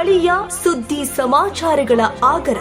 ಸ್ಥಳೀಯ ಸುದ್ದಿ ಸಮಾಚಾರಗಳ ಆಗರ.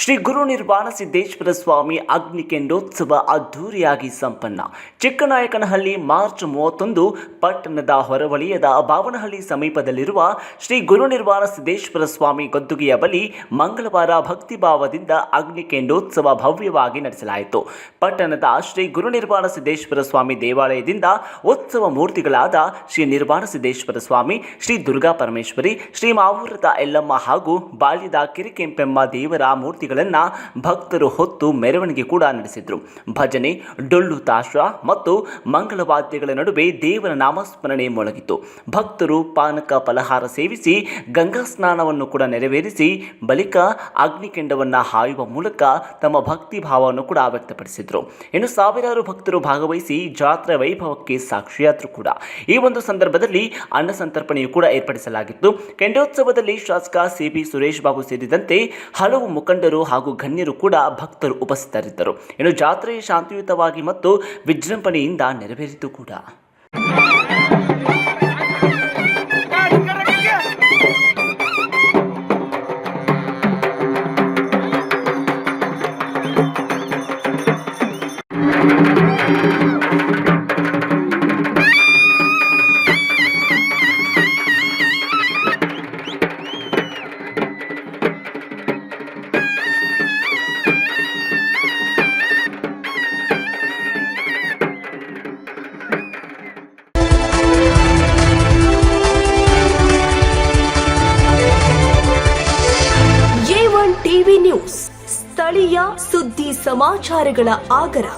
ಶ್ರೀ ಗುರು ನಿರ್ವಾಣ ಸಿದ್ದೇಶ್ವರ ಸ್ವಾಮಿ ಅಗ್ನಿಕೆಂಡೋತ್ಸವ ಅದ್ದೂರಿಯಾಗಿ ಸಂಪನ್ನ. ಚಿಕ್ಕನಾಯಕನಹಳ್ಳಿ ಮಾರ್ಚ್ 31 ಪಟ್ಟಣದ ಹೊರವಲಯದ ಬಾವನಹಳ್ಳಿ ಸಮೀಪದಲ್ಲಿರುವ ಶ್ರೀ ಗುರು ನಿರ್ವಾಣ ಸಿದ್ದೇಶ್ವರ ಸ್ವಾಮಿ ಗದ್ದುಗೆಯ ಬಳಿ ಮಂಗಳವಾರ ಭಕ್ತಿಭಾವದಿಂದ ಅಗ್ನಿಕೆಂಡೋತ್ಸವ ಭವ್ಯವಾಗಿ ನಡೆಸಲಾಯಿತು. ಪಟ್ಟಣದ ಶ್ರೀ ಗುರು ನಿರ್ವಾಣ ಸಿದ್ದೇಶ್ವರ ಸ್ವಾಮಿ ದೇವಾಲಯದಿಂದ ಉತ್ಸವ ಮೂರ್ತಿಗಳಾದ ಶ್ರೀ ನಿರ್ವಾಣ ಸಿದ್ದೇಶ್ವರ ಸ್ವಾಮಿ, ಶ್ರೀ ದುರ್ಗಾ ಪರಮೇಶ್ವರಿ, ಶ್ರೀ ಮಾವೂರದ ಎಲ್ಲಮ್ಮ ಹಾಗೂ ಬಾಲ್ಯದ ಕಿರಿಕೆಂಪೆಮ್ಮ ದೇವರ ಮೂರ್ತಿ ಭಕ್ತರು ಹೊತ್ತು ಮೆರವಣಿಗೆ ಕೂಡ ನಡೆಸಿದ್ರು. ಭಜನೆ, ಡೊಳ್ಳು ತಾಶ ಮತ್ತು ಮಂಗಳವಾದ್ಯಗಳ ನಡುವೆ ದೇವರ ನಾಮಸ್ಮರಣೆ ಮೊಳಗಿತು. ಭಕ್ತರು ಪಾನಕ ಫಲಹಾರ ಸೇವಿಸಿ ಗಂಗಾ ಸ್ನಾನವನ್ನು ಕೂಡ ನೆರವೇರಿಸಿ ಬಳಿಕ ಅಗ್ನಿಕೆಂಡವನ್ನು ಹಾಯುವ ಮೂಲಕ ತಮ್ಮ ಭಕ್ತಿ ಭಾವವನ್ನು ಕೂಡ ವ್ಯಕ್ತಪಡಿಸಿದ್ರು. ಇನ್ನು ಸಾವಿರಾರು ಭಕ್ತರು ಭಾಗವಹಿಸಿ ಜಾತ್ರೆ ವೈಭವಕ್ಕೆ ಸಾಕ್ಷಿಯಾದರು ಕೂಡ. ಈ ಒಂದು ಸಂದರ್ಭದಲ್ಲಿ ಅನ್ನ ಸಂತರ್ಪಣೆಯು ಕೂಡ ಏರ್ಪಡಿಸಲಾಗಿತ್ತು. ಕೆಂಡೋತ್ಸವದಲ್ಲಿ ಶಾಸಕ ಸಿಪಿ ಸುರೇಶ್ ಬಾಬು ಸೇರಿದಂತೆ ಹಲವು ಮುಖಂಡರು ಹಾಗೂ ಗಣ್ಯರು ಕೂಡ ಭಕ್ತರು ಉಪಸ್ಥಿತರಿದ್ದರು. ಇನ್ನು ಜಾತ್ರೆ ಶಾಂತಿಯುತವಾಗಿ ಮತ್ತು ವಿಜೃಂಭಣೆಯಿಂದ ನೆರವೇರಿತು ಕೂಡ. ಟಿವಿ ನ್ಯೂಸ್, ಸ್ಥಳೀಯ ಸುದ್ದಿ ಸಮಾಚಾರಗಳ ಆಗರ.